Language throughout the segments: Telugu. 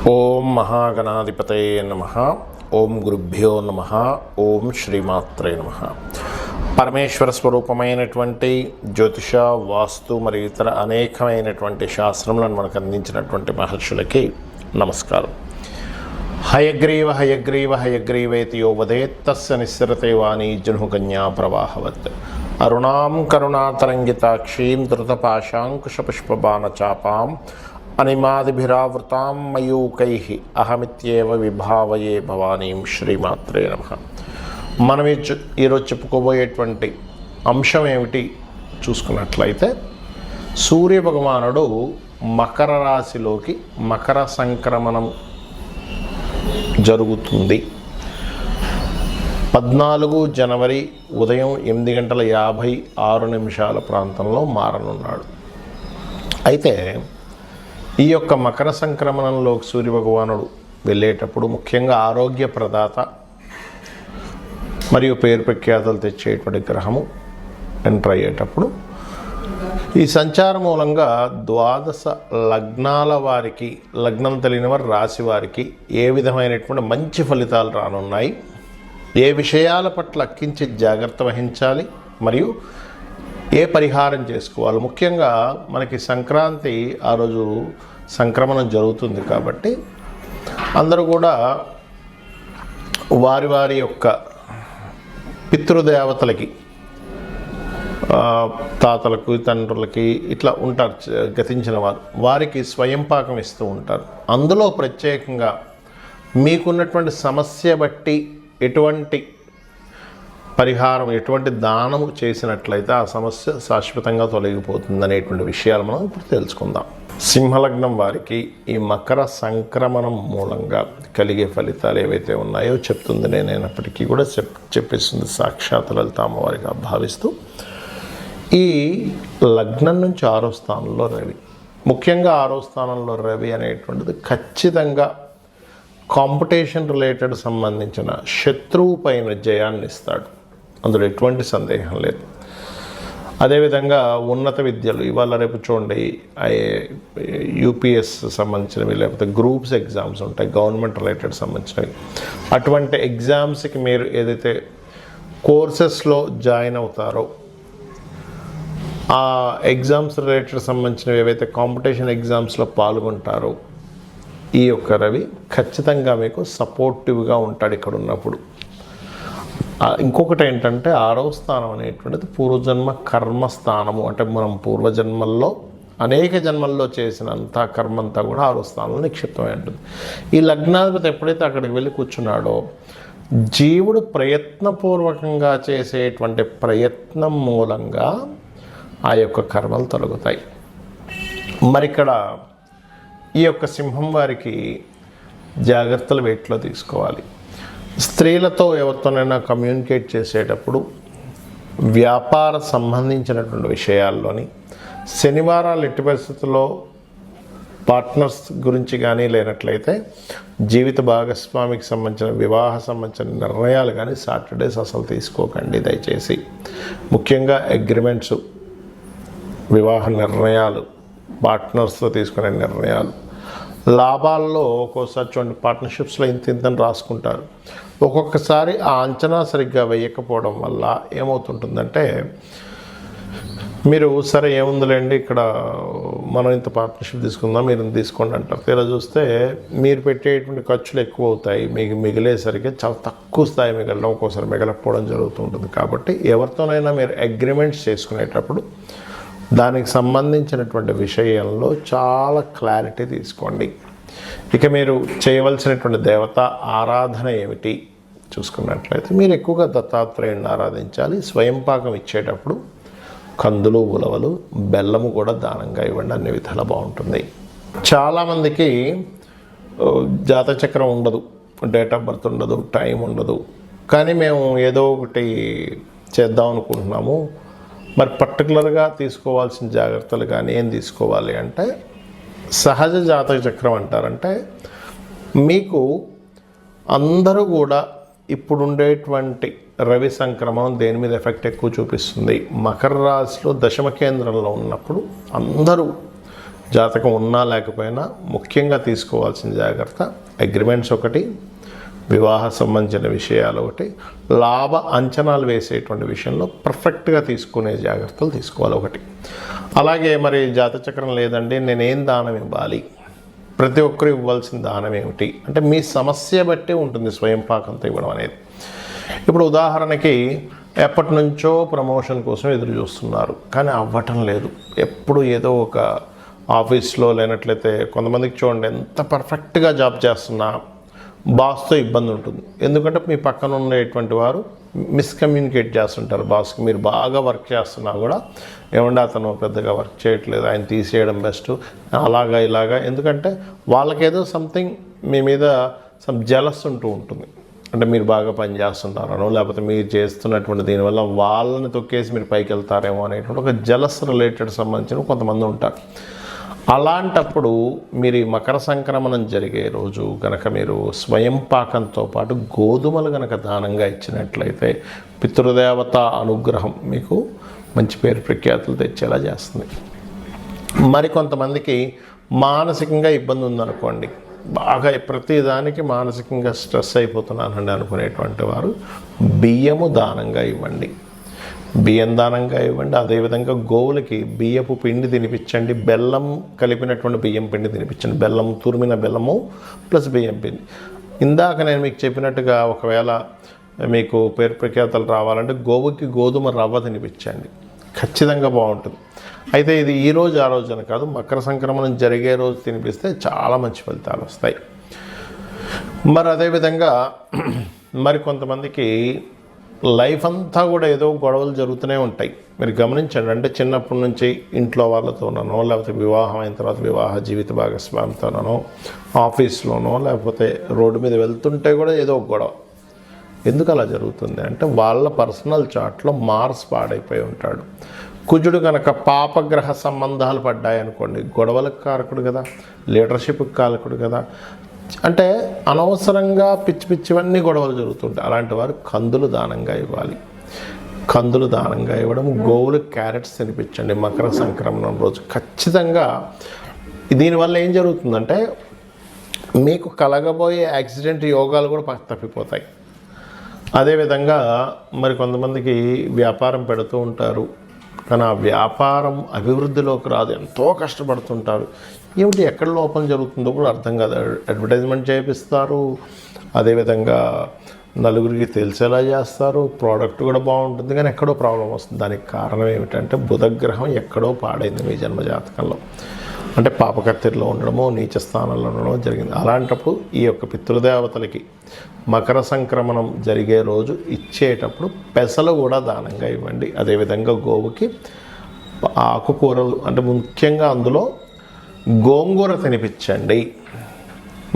ఓం మహాగణాధిపతయే నమః. ఓం గురుభ్యో నమః. ఓం శ్రీమాత్రే నమః. పరమేశ్వర స్వరూపమైనటువంటి జ్యోతిష, వాస్తు మరియు ఇతర అనేకమైనటువంటి శాస్త్రములను మనకు అందించినటువంటి మహర్షులకి నమస్కారం. హయగ్రీవ హయగ్రీవ హయగ్రీవేతి యో వదేత్ తస్య నిస్సరతే వాణీ జహ్నుకన్యా ప్రవాహవత్. అరుణాం కరుణాతరంగితాక్షీం ధృతపాశాంకుశపుష్పబాణచాపాం అనిమాదిభిరావృతాం మయూకైః అహమిత్యేవ విభావయే భవానీం. శ్రీమాత్రే నమః. మనం ఈరోజు చెప్పుకోబోయేటువంటి అంశం ఏమిటి చూసుకున్నట్లయితే, సూర్య భగవానుడు మకర రాశిలోకి మకర సంక్రమణం జరుగుతుంది. 14 జనవరి ఉదయం 8:56 ప్రాంతంలో మారనున్నాడు. అయితే ఈ యొక్క మకర సంక్రమణంలోకి సూర్యభగవానుడు వెళ్ళేటప్పుడు ముఖ్యంగా ఆరోగ్య ప్రదాత మరియు పేరు ప్రఖ్యాతలు తెచ్చేటువంటి గ్రహము ఎంటర్ అయ్యేటప్పుడు ఈ సంచార మూలంగా 12 లగ్నాల వారికి, లగ్నం తెలియని వారి రాశి వారికి ఏ విధమైనటువంటి మంచి ఫలితాలు రానున్నాయి, ఏ విషయాల పట్ల అక్కించి జాగ్రత్త వహించాలి, మరియు ఏ పరిహారం చేసుకోవాలి. ముఖ్యంగా మనకి సంక్రాంతి ఆ రోజు సంక్రమణం జరుగుతుంది కాబట్టి అందరూ కూడా వారి వారి యొక్క పితృదేవతలకి, తాతలకు, తండ్రులకి ఇట్లా ఉంటారు గతించిన వారు, వారికి స్వయం పాకం ఇస్తూ ఉంటారు. అందులో ప్రత్యేకంగా మీకున్నటువంటి సమస్య బట్టి ఎటువంటి పరిహారం, ఎటువంటి దానము చేసినట్లయితే ఆ సమస్య శాశ్వతంగా తొలగిపోతుంది అనేటువంటి విషయాలు మనం ఇప్పుడు తెలుసుకుందాం. సింహలగ్నం వారికి ఈ మకర సంక్రమణం మూలంగా కలిగే ఫలితాలు ఏవైతే ఉన్నాయో చెప్తుంది. నేనైనప్పటికీ కూడా చెప్పేస్తుంది సాక్షాత్ లలిత అమ్మవారిగా భావిస్తూ, ఈ లగ్నం నుంచి 6వ స్థానంలో రవి, ముఖ్యంగా 6వ స్థానంలో రవి అనేటువంటిది ఖచ్చితంగా కాంపిటీషన్ రిలేటెడ్ సంబంధించిన శత్రువు పైన జయాన్ని ఇస్తాడు, అందులో ఎటువంటి సందేహం లేదు. అదేవిధంగా ఉన్నత విద్యలు, ఇవాళ రేపు చూడండి యూపీఎస్ సంబంధించినవి, లేకపోతే గ్రూప్స్ ఎగ్జామ్స్ ఉంటాయి, గవర్నమెంట్ రిలేటెడ్ సంబంధించినవి. అటువంటి ఎగ్జామ్స్కి మీరు ఏదైతే కోర్సెస్లో జాయిన్ అవుతారో, ఆ ఎగ్జామ్స్ రిలేటెడ్ సంబంధించినవి ఏవైతే కాంపిటీషన్ ఎగ్జామ్స్లో పాల్గొంటారో, ఈ యొక్క రవి ఖచ్చితంగా మీకు సపోర్టివ్గా ఉంటాడు ఇక్కడ ఉన్నప్పుడు. ఇంకొకటి ఏంటంటే 6వ స్థానం అనేటువంటిది పూర్వజన్మ కర్మస్థానము. అంటే మనం పూర్వజన్మల్లో అనేక జన్మల్లో చేసినంత కర్మంతా కూడా 6వ స్థానంలో నిక్షిప్తమై ఉంటుంది. ఈ లగ్నాధిపతి ఎప్పుడైతే అక్కడికి వెళ్ళి కూర్చున్నాడో, జీవుడు ప్రయత్నపూర్వకంగా చేసేటువంటి ప్రయత్నం మూలంగా ఆ యొక్క కర్మలు తొలగుతాయి. మరి ఇక్కడ ఈ యొక్క సింహం వారికి జాగ్రత్తలు వేటిలో తీసుకోవాలి. స్త్రీలతో ఎవరితోనైనా కమ్యూనికేట్ చేసేటప్పుడు, వ్యాపార సంబంధించినటువంటి విషయాల్లోని శనివారాలు ఎట్టి పరిస్థితుల్లో పార్ట్నర్స్ గురించి కానీ లేనట్లయితే జీవిత భాగస్వామికి సంబంధించిన వివాహ సంబంధించిన నిర్ణయాలు కానీ సాటర్డేస్ అసలు తీసుకోకండి దయచేసి. ముఖ్యంగా అగ్రిమెంట్స్, వివాహ నిర్ణయాలు, పార్ట్నర్స్తో తీసుకునే నిర్ణయాలు, లాభాల్లో ఒక్కోసారి చూడండి పార్ట్నర్షిప్స్లో ఇంతని రాసుకుంటారు. ఒక్కొక్కసారి ఆ అంచనా సరిగ్గా వేయకపోవడం వల్ల ఏమవుతుంటుందంటే, మీరు సరే ఏముందిలేండి ఇక్కడ మనం ఇంత పార్ట్నర్షిప్ తీసుకుందాం, మీరు తీసుకోండి అంటారు. తీరా చూస్తే మీరు పెట్టేటువంటి ఖర్చులు ఎక్కువ అవుతాయి, మీకు మిగిలేసరికి చాలా తక్కువ స్థాయి మిగలడం, ఒక్కోసారి మిగలకపోవడం జరుగుతుంటుంది. కాబట్టి ఎవరితోనైనా మీరు అగ్రిమెంట్స్ చేసుకునేటప్పుడు దానికి సంబంధించినటువంటి విషయంలో చాలా క్లారిటీ తీసుకోండి. ఇక మీరు చేయవలసినటువంటి దేవత ఆరాధన ఏమిటి చూసుకున్నట్లయితే, మీరు ఎక్కువగా దత్తాత్రేయుని ఆరాధించాలి. స్వయం పాకం ఇచ్చేటప్పుడు కందులు, ఉలవలు, బెల్లము కూడా దానంగా ఇవ్వండి, అన్ని విధాలా బాగుంటుంది. చాలామందికి జాతచక్రం ఉండదు, డేట్ ఆఫ్ బర్త్ ఉండదు, టైం ఉండదు, కానీ మేము ఏదో ఒకటి చేద్దాం అనుకుంటున్నాము. మరి పర్టికులర్గా తీసుకోవాల్సిన జాగ్రత్తలు కానీ ఏం తీసుకోవాలి అంటే, సహజ జాతక చక్రం అంటారంటే, మీకు అందరూ కూడా ఇప్పుడుండేటువంటి రవి సంక్రమణం దేని మీద ఎఫెక్ట్ ఎక్కువ చూపిస్తుంది. మకర రాశిలో దశమ కేంద్రంలో ఉన్నప్పుడు అందరూ జాతకం ఉన్నా లేకపోయినా ముఖ్యంగా తీసుకోవాల్సిన జాగ్రత్త అగ్రిమెంట్స్ ఒకటి, వివాహ సంబంధించిన విషయాలు ఒకటి, లాభ అంచనాలు వేసేటువంటి విషయంలో పర్ఫెక్ట్గా తీసుకునే జాగ్రత్తలు తీసుకోవాలి ఒకటి. అలాగే మరి జాతచక్రం లేదండి, నేనేం దానం ఇవ్వాలి, ప్రతి ఒక్కరు ఇవ్వాల్సిన దానం ఏమిటి అంటే మీ సమస్య బట్టి ఉంటుంది స్వయం పాకంతో ఇవ్వడం అనేది. ఇప్పుడు ఉదాహరణకి ఎప్పటి నుంచో ప్రమోషన్ కోసం ఎదురు చూస్తున్నారు కానీ అవ్వటం లేదు, ఎప్పుడు ఏదో ఒక ఆఫీస్లో లేనట్లయితే కొంతమందికి చూడండి ఎంత పర్ఫెక్ట్గా జాబ్ చేస్తున్నా బాస్తో ఇబ్బంది ఉంటుంది. ఎందుకంటే మీ పక్కన ఉండేటువంటి వారు మిస్కమ్యూనికేట్ చేస్తుంటారు బాస్కి. మీరు బాగా వర్క్ చేస్తున్నా కూడా ఏమంటే అతను పెద్దగా వర్క్ చేయట్లేదు, ఆయన తీసేయడం బెస్ట్, అలాగా ఇలాగా. ఎందుకంటే వాళ్ళకేదో సంథింగ్ మీ మీద జెలస్ ఉంటూ ఉంటుంది. అంటే మీరు బాగా పని చేస్తున్నారనో లేకపోతే మీరు చేస్తున్నటువంటి దీనివల్ల వాళ్ళని తొక్కేసి మీరు పైకి వెళ్తారేమో అనేటువంటి ఒక జెలస్ రిలేటెడ్ సంబంధించిన కొంతమంది ఉంటారు. అలాంటప్పుడు మీరు ఈ మకర సంక్రమణం జరిగే రోజు కనుక మీరు స్వయం పాకంతో పాటు గోధుమలు కనుక దానంగా ఇచ్చినట్లయితే పితృదేవత అనుగ్రహం మీకు మంచి పేరు ప్రఖ్యాతులు తెచ్చేలా చేస్తుంది. మరికొంతమందికి మానసికంగా ఇబ్బంది ఉందనుకోండి, బాగా ప్రతిదానికి మానసికంగా స్ట్రెస్ అయిపోతున్నానండి అనుకునేటువంటి వారు బియ్యము దానంగా ఇవ్వండి, బియ్యం దానంగా ఇవ్వండి. అదేవిధంగా గోవులకి బియ్యపు పిండి తినిపించండి, బెల్లం కలిపినటువంటి బియ్యం పిండి తినిపించండి. బెల్లం, తురిమిన బెల్లము ప్లస్ బియ్యం పిండి. ఇందాక నేను మీకు చెప్పినట్టుగా ఒకవేళ మీకు పేరు ప్రఖ్యాతలు రావాలంటే గోవుకి గోధుమ రవ్వ తినిపించండి, ఖచ్చితంగా బాగుంటుంది. అయితే ఇది ఈ రోజు ఆ రోజు అని కాదు, మకర సంక్రమణం జరిగే రోజు తినిపిస్తే చాలా మంచి ఫలితాలు వస్తాయి. మరి అదేవిధంగా మరి కొంతమందికి లైఫ్ అంతా కూడా ఏదో గొడవలు జరుగుతూనే ఉంటాయి. మీరు గమనించండి, అంటే చిన్నప్పటి నుంచి ఇంట్లో వాళ్ళతోనో లేకపోతే వివాహం అయిన తర్వాత వివాహ జీవిత భాగస్వామితోనో ఆఫీస్లోనో లేకపోతే రోడ్డు మీద వెళ్తుంటే కూడా ఏదో ఒక గొడవ. ఎందుకు అలా జరుగుతుంది అంటే వాళ్ళ పర్సనల్ చార్ట్లో మార్స్ పాడైపోయి ఉంటాడు. కుజుడు కనుక పాపగ్రహ సంబంధాలు పడ్డాయనుకోండి, గొడవలకు కారకుడు కదా, లీడర్షిప్కి కారకుడు కదా. అంటే అనవసరంగా పిచ్చి పిచ్చివన్నీ గొడవలు జరుగుతుంటాయి. అలాంటి వారు కందులు దానంగా ఇవ్వాలి. కందులు దానంగా ఇవ్వడం, గోవులకు క్యారెట్స్ తినిపించండి మకర సంక్రమణం రోజు ఖచ్చితంగా. దీనివల్ల ఏం జరుగుతుందంటే మీకు కలగబోయే యాక్సిడెంట్ యోగాలు కూడా తప్పిపోతాయి. అదేవిధంగా మరి కొంతమందికి వ్యాపారం పెడుతూ ఉంటారు కానీ ఆ వ్యాపారం అభివృద్ధిలోకి రాదు, ఎంతో కష్టపడుతుంటారు. ఏమిటి ఎక్కడ లోపం జరుగుతుందో కూడా అర్థం కాదు. అడ్వర్టైజ్మెంట్ చేపిస్తారు, అదేవిధంగా నలుగురికి తెలిసేలా చేస్తారు, ప్రోడక్ట్ కూడా బాగుంటుంది కానీ ఎక్కడో ప్రాబ్లం వస్తుంది. దానికి కారణం ఏమిటంటే బుధగ్రహం ఎక్కడో పాడైంది మీ జన్మజాతకంలో, అంటే పాపకత్తిరిలో ఉండడమో నీచ స్థానంలో ఉండడమో జరిగింది. అలాంటప్పుడు ఈ యొక్క పితృదేవతలకి మకర సంక్రమణం జరిగే రోజు ఇచ్చేటప్పుడు పెసలు కూడా దానంగా ఇవ్వండి. అదేవిధంగా గోవుకి ఆకుకూరలు, అంటే ముఖ్యంగా అందులో గోంగూర తినిపించండి.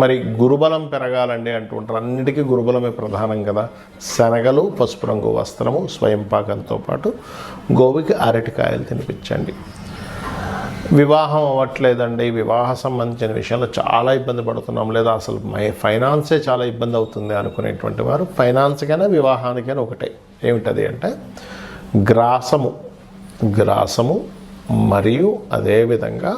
మరి గురుబలం పెరగాలండి అంటుంటారు, అన్నిటికీ గురుబలమే ప్రధానం కదా. శనగలు, పసుపు రంగు వస్త్రము, స్వయం పాకంతో పాటు గోవుకి అరటికాయలు తినిపించండి. వివాహం అవ్వట్లేదండి, వివాహ సంబంధించిన విషయంలో చాలా ఇబ్బంది పడుతున్నాం, లేదా అసలు ఫైనాన్సే చాలా ఇబ్బంది అవుతుంది అనుకునేటువంటి వారు ఫైనాన్స్కైనా వివాహానికైనా ఒకటే. ఏమిటది అంటే గ్రాసము మరియు అదేవిధంగా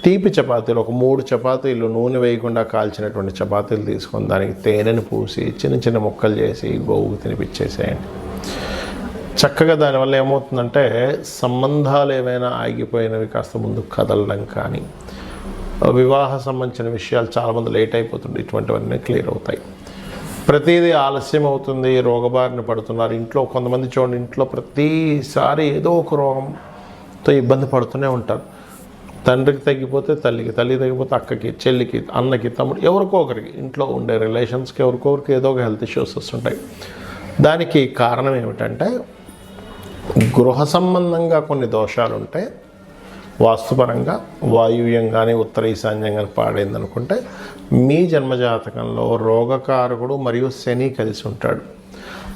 తీపి చపాతీలు, ఒక 3 చపాతీలు నూనె వేయకుండా కాల్చినటువంటి చపాతీలు తీసుకొని దానికి తేనెను పూసి చిన్న చిన్న ముక్కలు చేసి గోవుకు తినిపించేసేయండి. చక్కగా దానివల్ల ఏమవుతుందంటే సంబంధాలు ఏమైనా ఆగిపోయినవి కాస్త ముందు కదలడం కానీ, వివాహ సంబంధించిన విషయాలు చాలామంది లేట్ అయిపోతుంది, ఇటువంటివన్నీ క్లియర్ అవుతాయి. ప్రతిదీ ఆలస్యం అవుతుంది, రోగబారిన పడుతున్నారు. ఇంట్లో కొంతమంది చూడండి, ఇంట్లో ప్రతిసారి ఏదో ఒక రోగంతో ఇబ్బంది పడుతూనే ఉంటారు. తండ్రికి తగ్గిపోతే తల్లికి, తల్లికి తగ్గిపోతే అక్కకి, చెల్లికి, అన్నకి, తమ్ముడు, ఎవరికో ఒకరికి, ఇంట్లో ఉండే రిలేషన్స్కి ఎవరికొకరికి ఏదో ఒక హెల్త్ ఇష్యూస్ వస్తుంటాయి. దానికి కారణం ఏమిటంటే గృహ సంబంధంగా కొన్ని దోషాలు ఉంటే, వాస్తుపరంగా వాయువ్యం కానీ ఉత్తర ఈశాన్యం కానీ పాడైందనుకుంటే మీ జన్మజాతకంలో రోగకారకుడు మరియు శని కలిసి ఉంటాడు.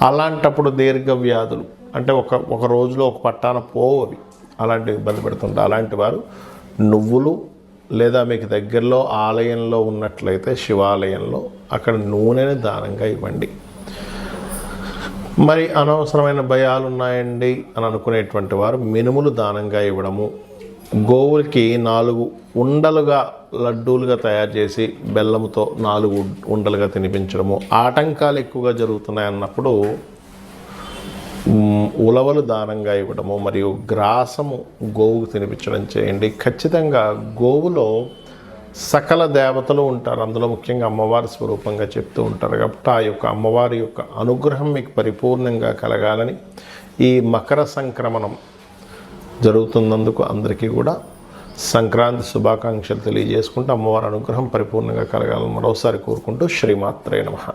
అలాంటప్పుడు దీర్ఘ వ్యాధులు, అంటే ఒక రోజులో ఒక పట్టాన పోవవి, అలాంటివి ఇబ్బంది పెడుతుంటారు. అలాంటి వారు నువ్వులు, లేదా మీకు దగ్గరలో ఆలయంలో ఉన్నట్లయితే శివాలయంలో అక్కడ నూనెని దానంగా ఇవ్వండి. మరి అనవసరమైన భయాలు ఉన్నాయండి అని అనుకునేటువంటి వారు మినుములు దానంగా ఇవ్వడము, గోవులకి 4 ఉండలుగా లడ్డూలుగా తయారు చేసి బెల్లంతో 4 ఉండలుగా తినిపించడము. ఆటంకాలు ఎక్కువగా జరుగుతున్నాయి అన్నప్పుడు ఉలవలు దానంగా ఇవ్వడము మరియు గ్రాసము గోవుకు తినిపించడం చేయండి. ఖచ్చితంగా గోవులో సకల దేవతలు ఉంటారు, అందులో ముఖ్యంగా అమ్మవారి స్వరూపంగా చెప్తూ ఉంటారు. కాబట్టి ఆ యొక్క అమ్మవారి యొక్క అనుగ్రహం మీకు పరిపూర్ణంగా కలగాలని ఈ మకర సంక్రమణం జరుగుతున్నందుకు అందరికీ కూడా సంక్రాంతి శుభాకాంక్షలు తెలియజేసుకుంటూ అమ్మవారి అనుగ్రహం పరిపూర్ణంగా కలగాలని మరోసారి కోరుకుంటూ శ్రీమాత్రే నమః.